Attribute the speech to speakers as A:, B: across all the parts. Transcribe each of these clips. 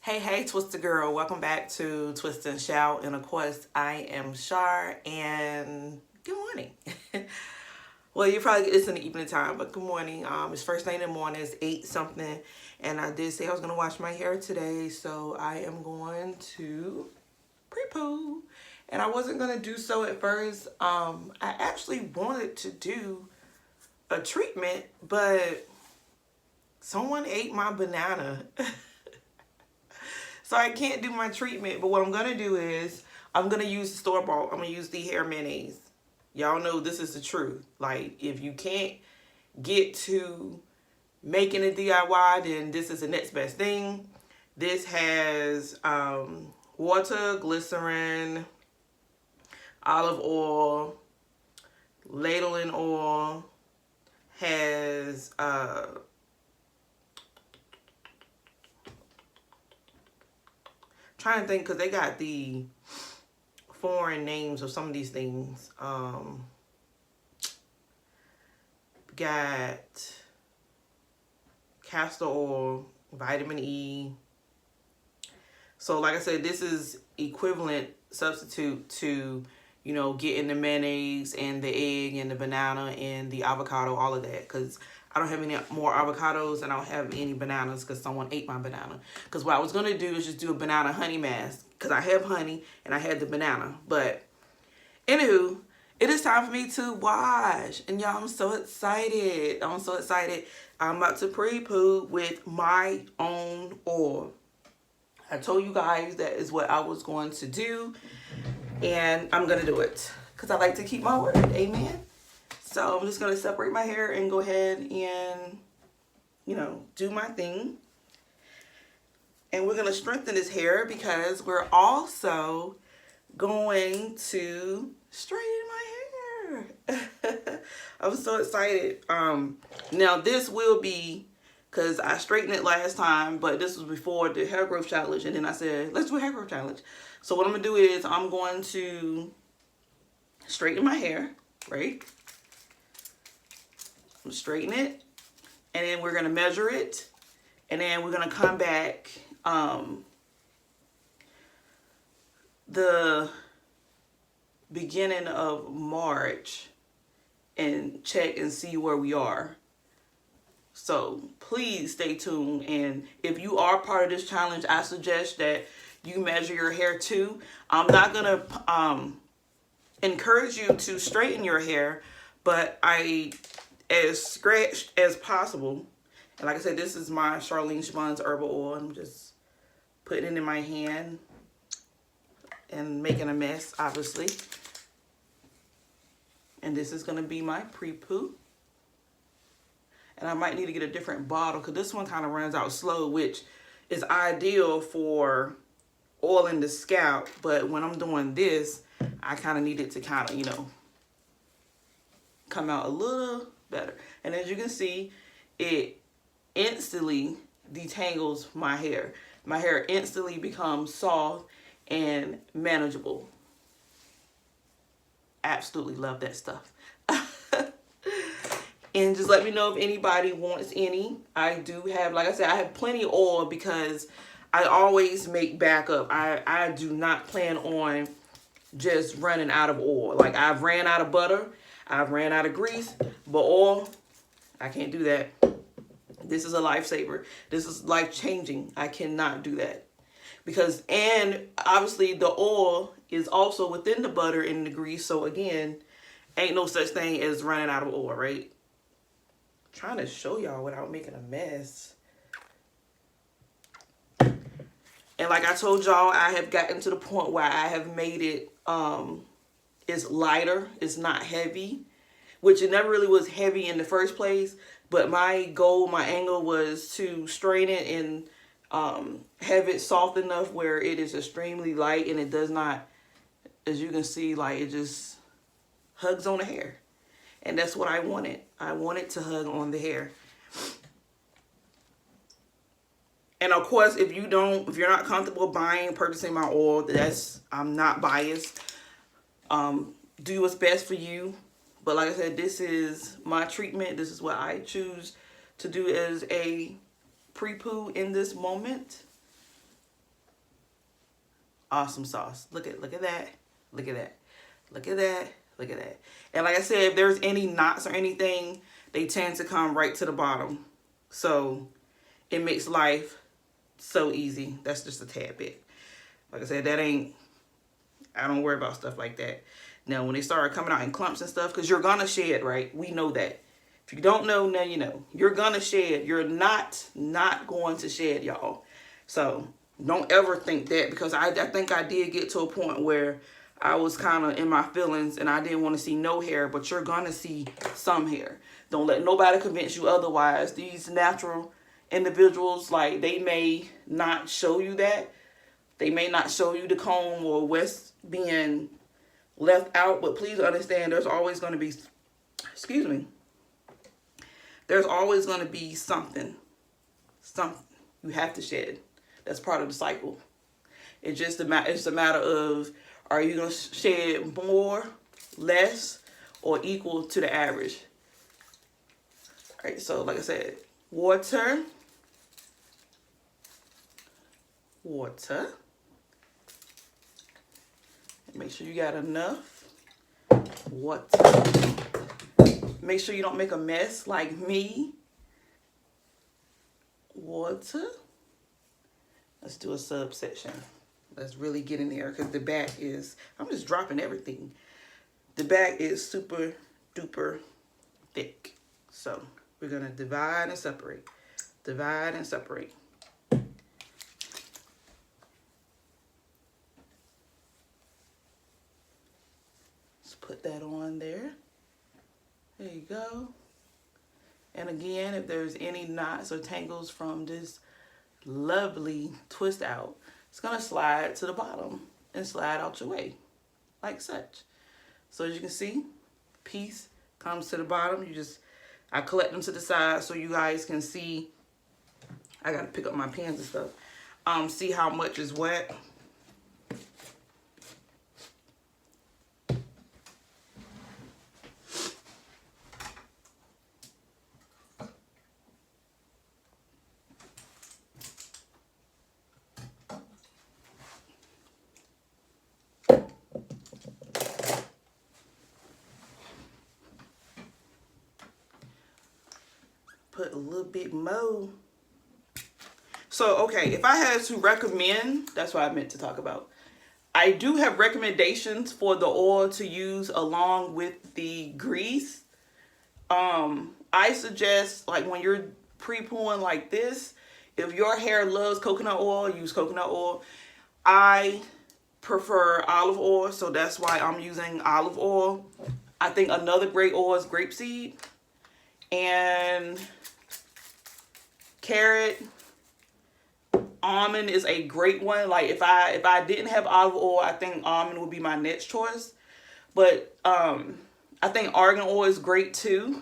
A: Hey, Twister girl. Welcome back to Twist and Shout. And of course, I am Shar. And good morning. Well, you probably get this in the evening time, but good morning. It's first thing in the morning. It's 8 something. And I did say I was going to wash my hair today. So I am going to pre-poo. And I wasn't going to do so at first. I actually wanted to do a treatment, but someone ate my banana. So I can't do my treatment, but what I'm going to do is I'm going to use the store-bought. I'm going to use the hair mayonnaise. Y'all know this is the truth. Like, if you can't get to making a DIY, then this is the next best thing. This has water, glycerin, olive oil, ladling oil, has trying to think because they got the foreign names of some of these things. Got castor oil, vitamin E. So like I said, this is equivalent substitute to, you know, getting the mayonnaise and the egg and the banana and the avocado, all of that. Because I don't have any more avocados and I don't have any bananas because someone ate my banana. Because what I was going to do is just do a banana honey mask. Because I have honey and I had the banana. But anywho, it is time for me to wash. And y'all, I'm so excited. I'm so excited. I'm about to pre-poo with my own oil. I told you guys that is what I was going to do. And I'm going to do it. Because I like to keep my word. Amen. So I'm just going to separate my hair and go ahead and, you know, do my thing. And we're going to strengthen this hair because we're also going to straighten my hair. I'm so excited. Now this will be, because I straightened it last time, but this was before the hair growth challenge. And then I said, let's do a hair growth challenge. So what I'm going to do is I'm going to straighten my hair, right? Straighten it, and then we're going to measure it, and then we're going to come back the beginning of March and check and see where we are. So please stay tuned, and if you are part of this challenge, I suggest that you measure your hair too. I'm not going to encourage you to straighten your hair, but as scratched as possible. And like I said, this is my Charlene Schmunn's herbal oil. I'm just putting it in my hand and making a mess, obviously. And this is going to be my pre-poo. And I might need to get a different bottle because this one kind of runs out slow, which is ideal for oiling the scalp. But when I'm doing this, I kind of need it to kind of, you know, come out a little better. And as you can see, it instantly detangles my hair. My hair instantly becomes soft and manageable. Absolutely love that stuff. And just let me know if anybody wants any. I do have, like I said, I have plenty of oil because I always make backup. I do not plan on just running out of oil. Like, I've ran out of butter, I've ran out of grease, but oil, I can't do that. This is a lifesaver. This is life-changing. I cannot do that. Because, and obviously the oil is also within the butter and the grease. So again, ain't no such thing as running out of oil, right? I'm trying to show y'all without making a mess. And like I told y'all, I have gotten to the point where I have made it, it's lighter, it's not heavy, which it never really was heavy in the first place. But my goal, my angle was to strain it and have it soft enough where it is extremely light and it does not, as you can see, like it just hugs on the hair. And that's what I wanted. I wanted to hug on the hair. And of course, if you're not comfortable purchasing my oil, I'm not biased. Do what's best for you. But like I said, this is my treatment. This is what I choose to do as a pre-poo in this moment. Awesome sauce. Look at that. Look at that. Look at that. Look at that. And like I said, if there's any knots or anything, they tend to come right to the bottom. So it makes life so easy. That's just a tad bit. Like I said, I don't worry about stuff like that. Now, when they start coming out in clumps and stuff, because you're going to shed, right? We know that. If you don't know, now you know. You're going to shed. You're not going to shed, y'all. So don't ever think that, because I think I did get to a point where I was kind of in my feelings and I didn't want to see no hair, but you're going to see some hair. Don't let nobody convince you otherwise. These natural individuals, like, they may not show you that. They may not show you the comb or what's being left out, but please understand there's always going to be, excuse me, there's always going to be something you have to shed. That's part of the cycle. It's just a matter of, are you going to shed more, less, or equal to the average? All right, so like I said, water. Make sure you got enough water. Make sure you don't make a mess like me. Water. Let's do a subsection. Let's really get in there, because the back is, I'm just dropping everything. The back is super duper thick. So we're going to divide and separate. Divide and separate. Put that on there. There you go. And again, if there's any knots or tangles from this lovely twist out, it's going to slide to the bottom and slide out your way like such. So as you can see, piece comes to the bottom. I collect them to the side so you guys can see. I got to pick up my pens and stuff. See how much is wet. Put a little bit more. So, okay, if I had to recommend, that's what I meant to talk about. I do have recommendations for the oil to use along with the grease. I suggest, like, when you're pre-pooing like this, if your hair loves coconut oil, use coconut oil. I prefer olive oil, so that's why I'm using olive oil. I think another great oil is grapeseed. And carrot, almond is a great one. Like, if I didn't have olive oil, I think almond would be my next choice. But I think argan oil is great too.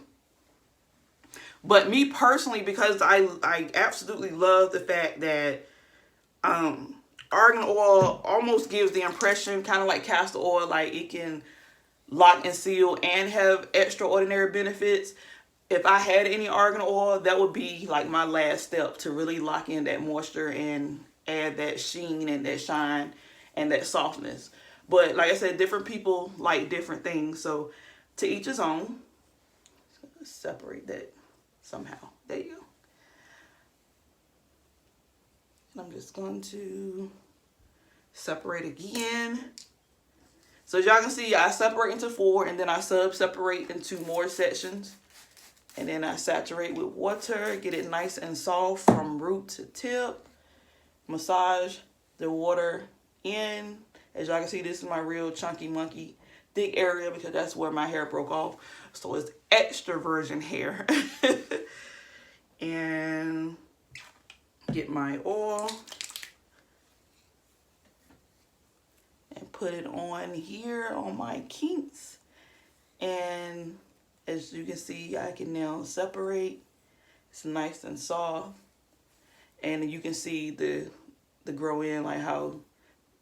A: But me personally, because I absolutely love the fact that argan oil almost gives the impression, kind of like castor oil, like it can lock and seal and have extraordinary benefits. If I had any argan oil, that would be like my last step to really lock in that moisture and add that sheen and that shine and that softness. But like I said, different people like different things. So to each his own. Let's separate that somehow. There you go. And I'm just going to separate again. So as y'all can see, I separate into 4 and then I separate into more sections. And then I saturate with water, get it nice and soft from root to tip. Massage the water in. As y'all can see, this is my real chunky monkey thick area because that's where my hair broke off. So it's extra virgin hair. And get my oil and put it on here on my kinks. And as you can see, I can now separate. It's nice and soft. And you can see the grow in, like how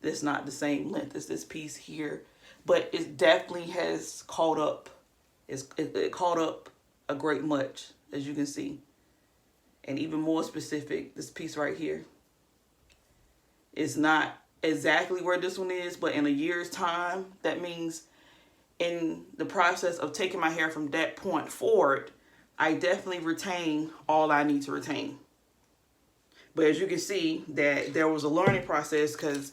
A: it's not the same length as this piece here. But it definitely has caught up. It caught up a great much, as you can see. And even more specific, this piece right here is not exactly where this one is, but in a year's time, that means in the process of taking my hair from that point forward, I definitely retain all I need to retain. But as you can see, that there was a learning process, because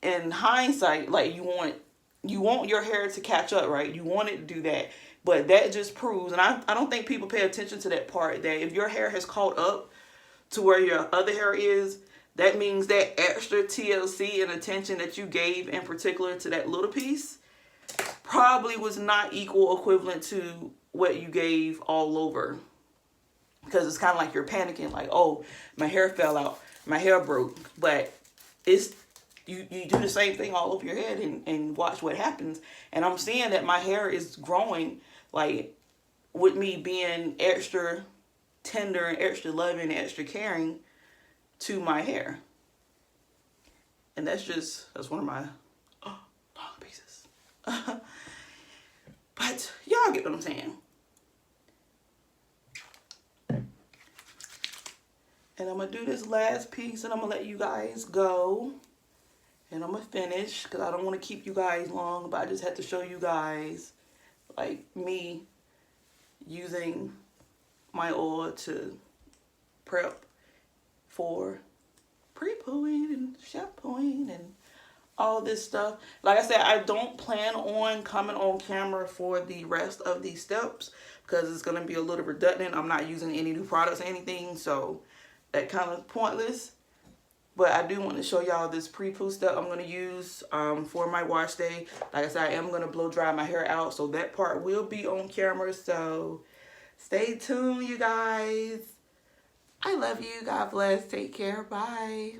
A: in hindsight, like, you want your hair to catch up, right? You want it to do that. But that just proves, and I don't think people pay attention to that part, that if your hair has caught up to where your other hair is, that means that extra TLC and attention that you gave in particular to that little piece probably was not equivalent to what you gave all over. Because it's kind of like you're panicking, like, oh, my hair fell out, my hair broke. But it's, you do the same thing all over your head and watch what happens. And I'm seeing that my hair is growing, like, with me being extra tender and extra loving and extra caring to my hair. And that's one of my long pieces. But y'all get what I'm saying. And I'm going to do this last piece, and I'm going to let you guys go. And I'm going to finish, because I don't want to keep you guys long, but I just had to show you guys, like, me using my oil to prep for pre-pooing and shampooing and all this stuff. Like I said, I don't plan on coming on camera for the rest of these steps, because it's going to be a little redundant. I'm not using any new products or anything, so that kind of pointless. But I do want to show y'all this pre-poo step I'm going to use for my wash day. Like I said, I am going to blow dry my hair out, so that part will be on camera. So stay tuned, you guys. I love you. God bless. Take care. Bye.